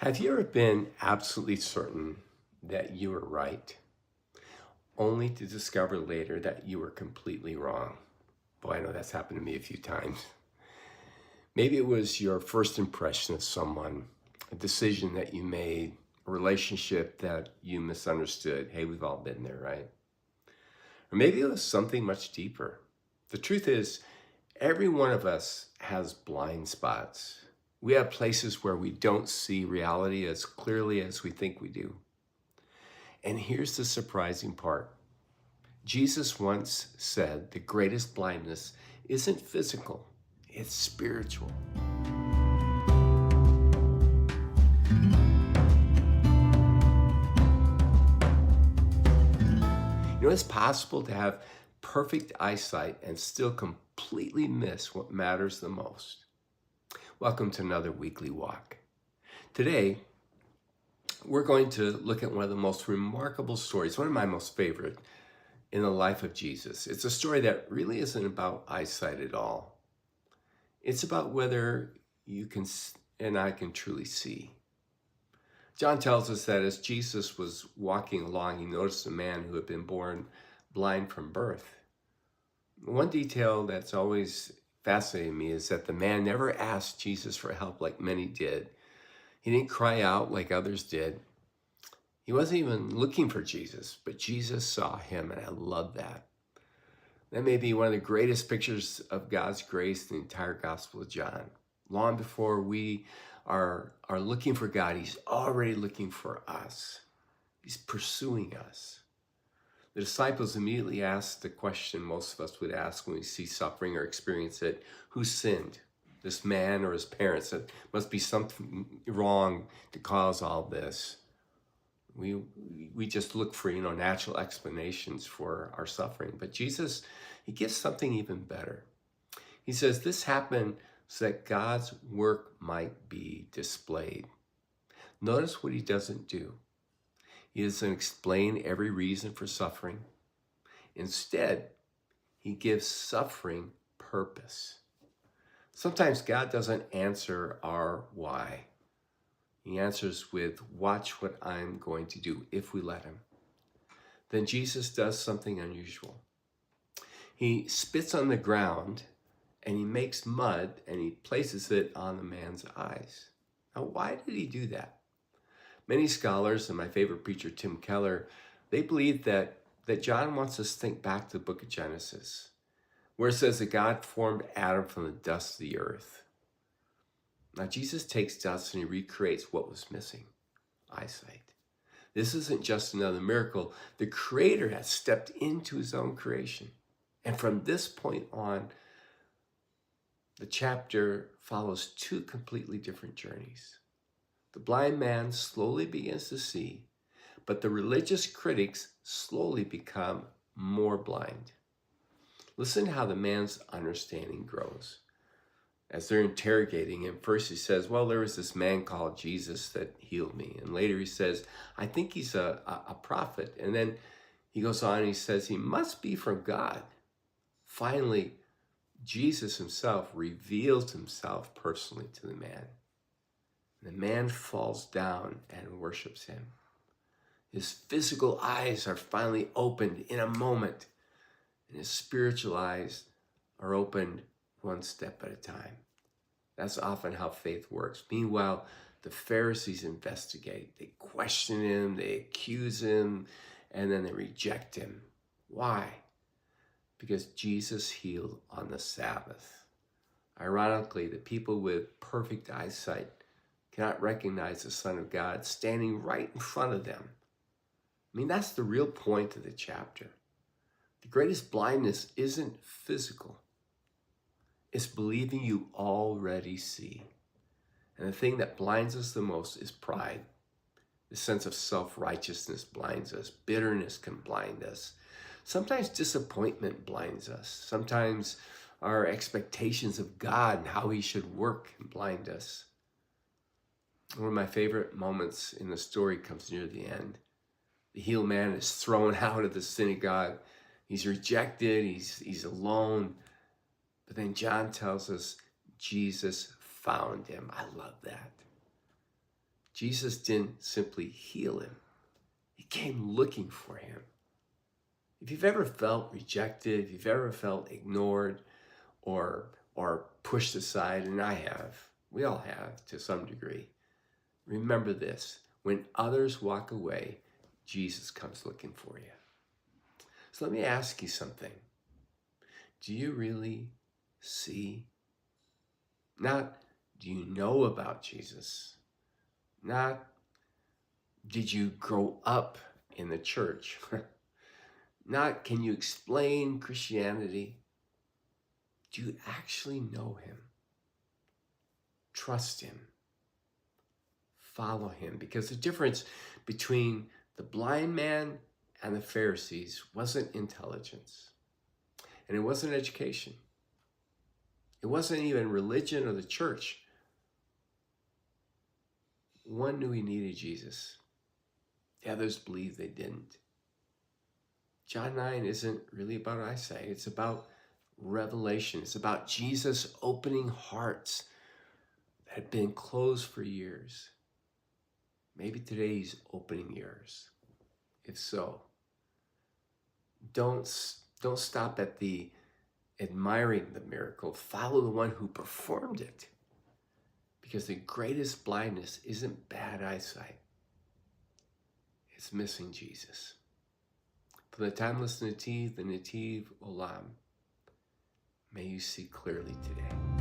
Have you ever been absolutely certain that you were right, only to discover later that you were completely wrong? Boy, I know that's happened to me a few times. Maybe it was your first impression of someone, a decision that you made, a relationship that you misunderstood. Hey, we've all been there, right? Or maybe it was something much deeper. The truth is, every one of us has blind spots. We have places where we don't see reality as clearly as we think we do. And here's the surprising part. Jesus once said the greatest blindness isn't physical, it's spiritual. You know, it's possible to have perfect eyesight and still completely miss what matters the most. Welcome to another weekly walk. Today, we're going to look at one of the most remarkable stories, one of my most favorite, in the life of Jesus. It's a story that really isn't about eyesight at all. It's about whether you can and I can truly see. John tells us that as Jesus was walking along, he noticed a man who had been born blind from birth. One detail that's always fascinated me is that the man never asked Jesus for help like many did. He didn't cry out like others did. He wasn't even looking for Jesus, but Jesus saw him, and I love that. That may be one of the greatest pictures of God's grace in the entire Gospel of John. Long before we are looking for God, he's already looking for us. He's pursuing us. The disciples immediately asked the question most of us would ask when we see suffering or experience it: who sinned? This man or his parents? It must be something wrong to cause all this. We just look for, natural explanations for our suffering. But Jesus, he gives something even better. He says this happened so that God's work might be displayed. Notice what he doesn't do. He doesn't explain every reason for suffering. Instead, he gives suffering purpose. Sometimes God doesn't answer our why. He answers with, watch what I'm going to do if we let him. Then Jesus does something unusual. He spits on the ground and he makes mud and he places it on the man's eyes. Now, why did he do that? Many scholars, and my favorite preacher, Tim Keller, they believe that John wants us to think back to the book of Genesis, where it says that God formed Adam from the dust of the earth. Now, Jesus takes dust and he recreates what was missing: eyesight. This isn't just another miracle. The Creator has stepped into his own creation. And from this point on, the chapter follows two completely different journeys. The blind man slowly begins to see, but the religious critics slowly become more blind. Listen to how the man's understanding grows. As they're interrogating him, first he says, well, there was this man called Jesus that healed me. And later he says, I think he's a prophet. And then he goes on and he says, he must be from God. Finally, Jesus himself reveals himself personally to the man. The man falls down and worships him. His physical eyes are finally opened in a moment, and his spiritual eyes are opened one step at a time. That's often how faith works. Meanwhile, the Pharisees investigate. They question him, they accuse him, and then they reject him. Why? Because Jesus healed on the Sabbath. Ironically, the people with perfect eyesight cannot recognize the Son of God standing right in front of them. I mean, that's the real point of the chapter. The greatest blindness isn't physical. It's believing you already see. And the thing that blinds us the most is pride. The sense of self-righteousness blinds us. Bitterness can blind us. Sometimes disappointment blinds us. Sometimes our expectations of God and how he should work can blind us. One of my favorite moments in the story comes near the end. The healed man is thrown out of the synagogue. He's rejected. He's alone. But then John tells us Jesus found him. I love that. Jesus didn't simply heal him. He came looking for him. If you've ever felt rejected, if you've ever felt ignored or pushed aside, and I have, we all have to some degree, remember this: when others walk away, Jesus comes looking for you. So let me ask you something. Do you really see? Not do you know about Jesus? Not did you grow up in the church? Not can you explain Christianity? Do you actually know him? Trust him. Follow him. Because the difference between the blind man and the Pharisees wasn't intelligence. And it wasn't education. It wasn't even religion or the church. One knew he needed Jesus. The others believed they didn't. John 9 isn't really about eyesight. It's about revelation. It's about Jesus opening hearts that had been closed for years. Maybe today he's opening yours. If so, don't stop at the admiring the miracle. Follow the one who performed it. Because the greatest blindness isn't bad eyesight. It's missing Jesus. From the timeless Netiv, the Netiv Olam, may you see clearly today.